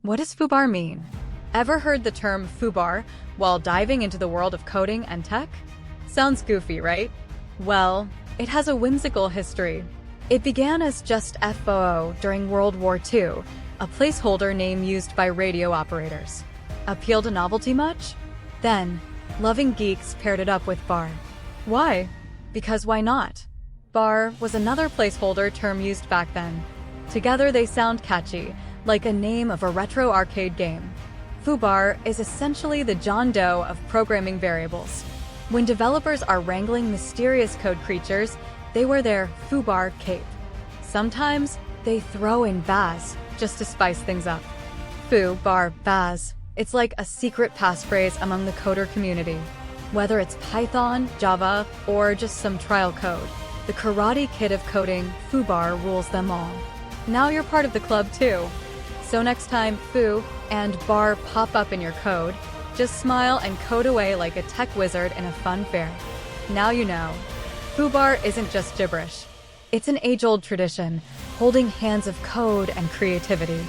What does FooBar mean? Ever heard the term FooBar while diving into the world of coding and tech? Sounds goofy, right? Well, it has a whimsical history. It began as just FOO during World War II, a placeholder name used by radio operators. Appeal to novelty much? Then, loving geeks paired it up with bar. Why? Because why not? Bar was another placeholder term used back then. Together they sound catchy, like a name of a retro arcade game. FooBar is essentially the John Doe of programming variables. When developers are wrangling mysterious code creatures, they wear their FooBar cape. Sometimes they throw in Baz just to spice things up. FooBar Baz. It's like a secret passphrase among the coder community. Whether it's Python, Java, or just some trial code, the Karate Kid of coding, FooBar rules them all. Now you're part of the club too. So next time Foo and Bar pop up in your code, just smile and code away like a tech wizard in a fun fair. Now you know. FooBar isn't just gibberish. It's an age-old tradition, holding hands of code and creativity.